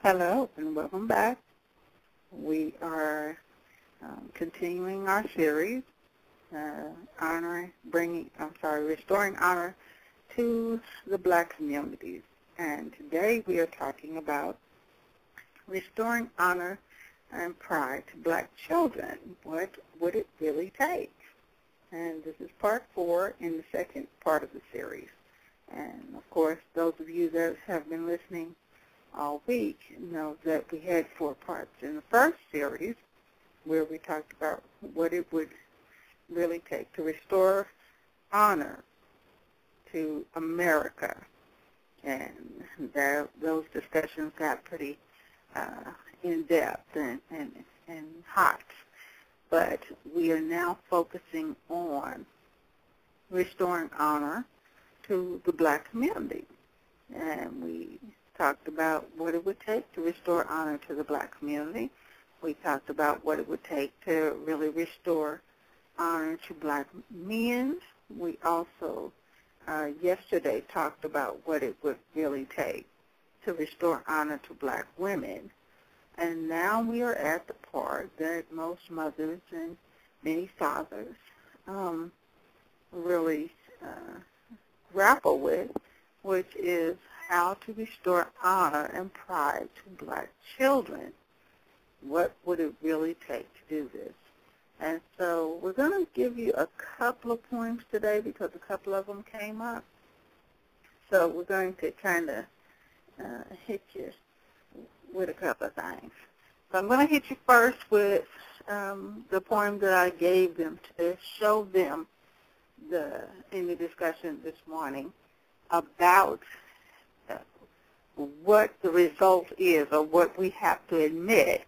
Hello and welcome back. We are continuing our series, restoring honor to the Black communities. And today we are talking about restoring honor and pride to Black children. What would it really take? And this is part 4 in the second part of the series. And of course, those of you that have been listening all week know that we had 4 parts in the first series where we talked about what it would really take to restore honor to America. And those discussions got pretty in-depth and hot. But we are now focusing on restoring honor to the Black community. And we talked about what it would take to restore honor to the Black community. We talked about what it would take to really restore honor to Black men. We also yesterday talked about what it would really take to restore honor to Black women. And now we are at the part that most mothers and many fathers really grapple with, which is how to restore honor and pride to Black children. What would it really take to do this? And so we're going to give you a couple of points today because a couple of them came up. So we're going to kind of hit you with a couple of things. So I'm going to hit you first with the poem that I gave them to show them in the discussion this morning about what the result is, or what we have to admit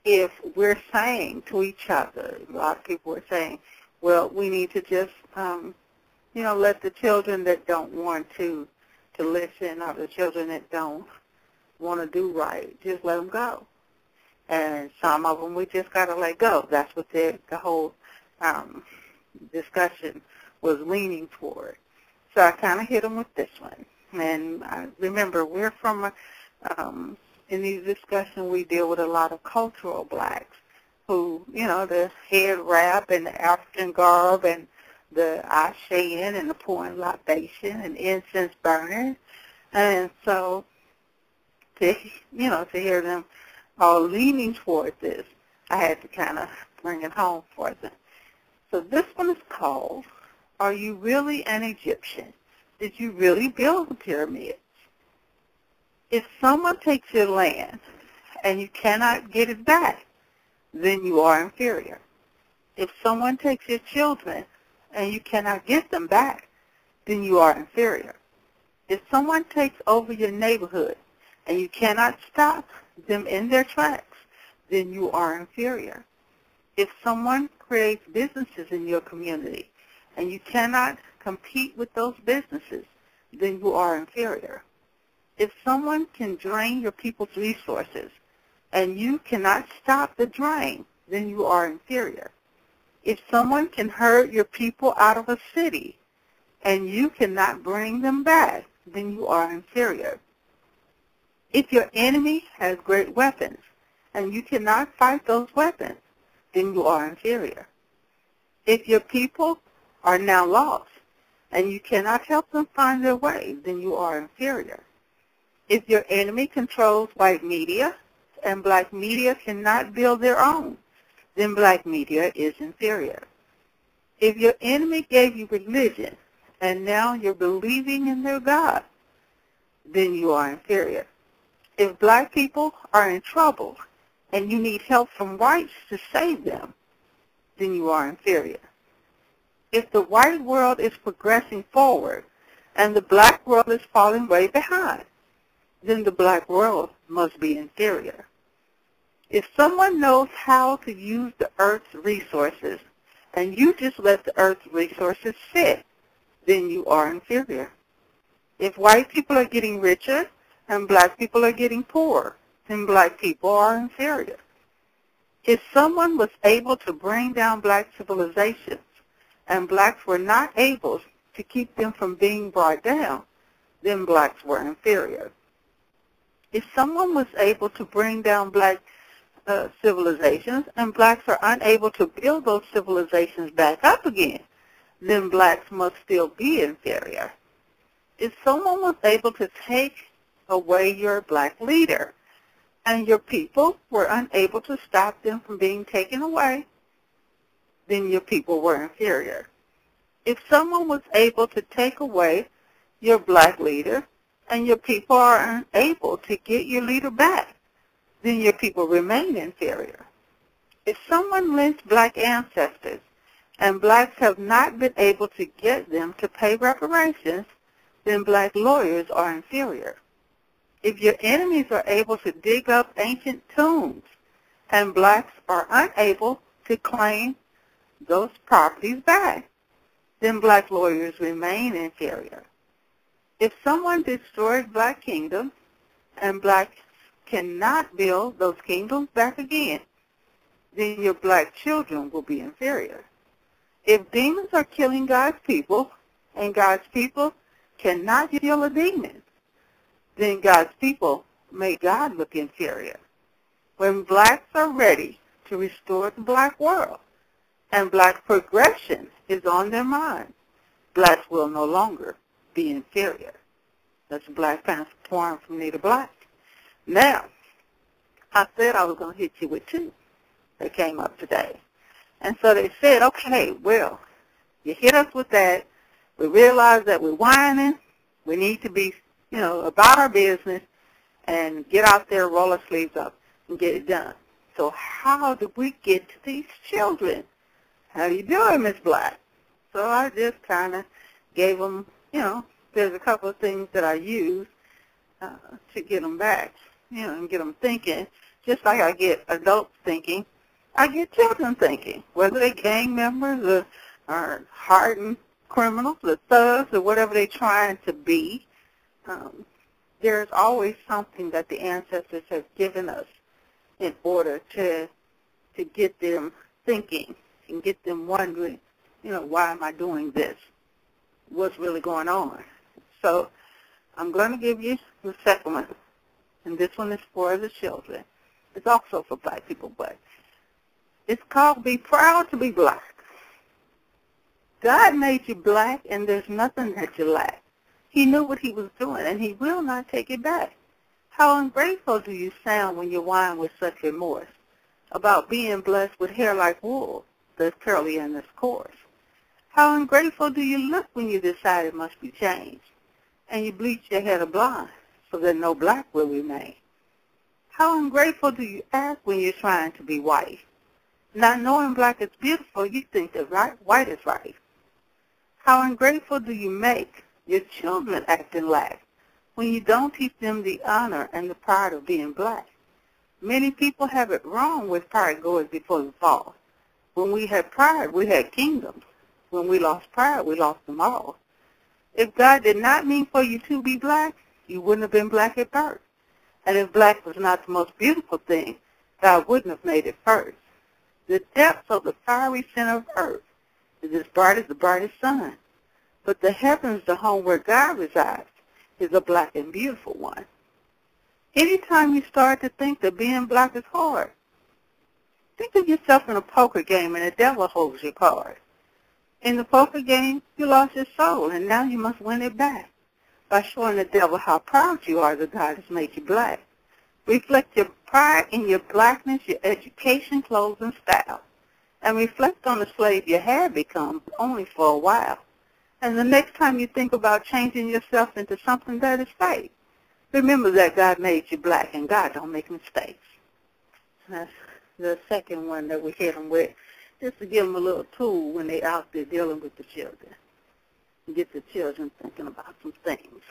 if we're saying to each other. A lot of people are saying, well, we need to just, let the children that don't want to listen, or the children that don't want to do right, just let them go. And some of them we just got to let go. That's what the whole discussion was leaning toward. So I kind of hit them with this one. And remember, we're from, in these discussions, we deal with a lot of cultural Blacks who, the head wrap and the African garb and the ashaying and the pouring libation and incense burning. And so, to hear them all leaning toward this, I had to kind of bring it home for them. So this one is called, Are You Really an Egyptian? Did you really build the pyramids? If someone takes your land and you cannot get it back, then you are inferior. If someone takes your children and you cannot get them back, then you are inferior. If someone takes over your neighborhood and you cannot stop them in their tracks, then you are inferior. If someone creates businesses in your community and you cannot compete with those businesses, then you are inferior. If someone can drain your people's resources and you cannot stop the drain, then you are inferior. If someone can herd your people out of a city and you cannot bring them back, then you are inferior. If your enemy has great weapons and you cannot fight those weapons, then you are inferior. If your people are now lost and you cannot help them find their way, then you are inferior. If your enemy controls white media and Black media cannot build their own, then Black media is inferior. If your enemy gave you religion and now you're believing in their God, then you are inferior. If Black people are in trouble and you need help from whites to save them, then you are inferior. If the white world is progressing forward and the Black world is falling way behind, then the Black world must be inferior. If someone knows how to use the earth's resources and you just let the earth's resources sit, then you are inferior. If white people are getting richer and Black people are getting poorer, then Black people are inferior. If someone was able to bring down Black civilizations and Blacks were not able to keep them from being brought down, then Blacks were inferior. If someone was able to bring down black civilizations and blacks are unable to build those civilizations back up again, then blacks must still be inferior. If someone was able to take away your black leader and your people were unable to stop them from being taken away, then your people were inferior. If someone was able to take away your black leader and your people are unable to get your leader back, then your people remain inferior. If someone lynched black ancestors and blacks have not been able to get them to pay reparations, then black lawyers are inferior. If your enemies are able to dig up ancient tombs and blacks are unable to claim those properties back, then black lawyers remain inferior. If someone destroyed black kingdoms and blacks cannot build those kingdoms back again, then your black children will be inferior. If demons are killing God's people and God's people cannot kill a demon, then God's people make God look inferior. When blacks are ready to restore the black world and black progression is on their mind, blacks will no longer be inferior. That's a Black Panther poem from Nita Black. Now, I said I was going to hit you with two that came up today. And so they said, okay, well, you hit us with that. We realize that we're whining. We need to be, about our business and get out there, roll our sleeves up, and get it done. So how do we get to these children? How you doing, Miss Black? So I just kind of gave them, there's a couple of things that I use to get them back, and get them thinking. Just like I get adults thinking, I get children thinking, whether they're gang members or hardened criminals or thugs or whatever they're trying to be. There's always something that the ancestors have given us in order to get them thinking and get them wondering, why am I doing this? What's really going on? So I'm going to give you the second one, and this one is for the children. It's also for black people, but it's called Be Proud to Be Black. God made you black, and there's nothing that you lack. He knew what he was doing, and he will not take it back. How ungrateful do you sound when you whine with such remorse about being blessed with hair like wool that's curly and that's coarse? How ungrateful do you look when you decide it must be changed, and you bleach your hair to blonde so that no black will remain? How ungrateful do you act when you're trying to be white? Not knowing black is beautiful, you think that white is right. How ungrateful do you make your children act and lack when you don't teach them the honor and the pride of being black? Many people have it wrong with pride goes before the fall. When we had pride, we had kingdoms. When we lost pride, we lost them all. If God did not mean for you to be black, you wouldn't have been black at birth. And if black was not the most beautiful thing, God wouldn't have made it first. The depths of the fiery center of earth is as bright as the brightest sun. But the heavens, the home where God resides, is a black and beautiful one. Anytime you start to think that being black is hard, think of yourself in a poker game and the devil holds your card. In the poker game, you lost your soul, and now you must win it back by showing the devil how proud you are that God has made you black. Reflect your pride in your blackness, your education, clothes, and style, and reflect on the slave you have become only for a while. And the next time you think about changing yourself into something that is fake, remember that God made you black, and God don't make mistakes. That's the second one that we hit them with, just to give them a little tool when they're out there dealing with the children, and get the children thinking about some things.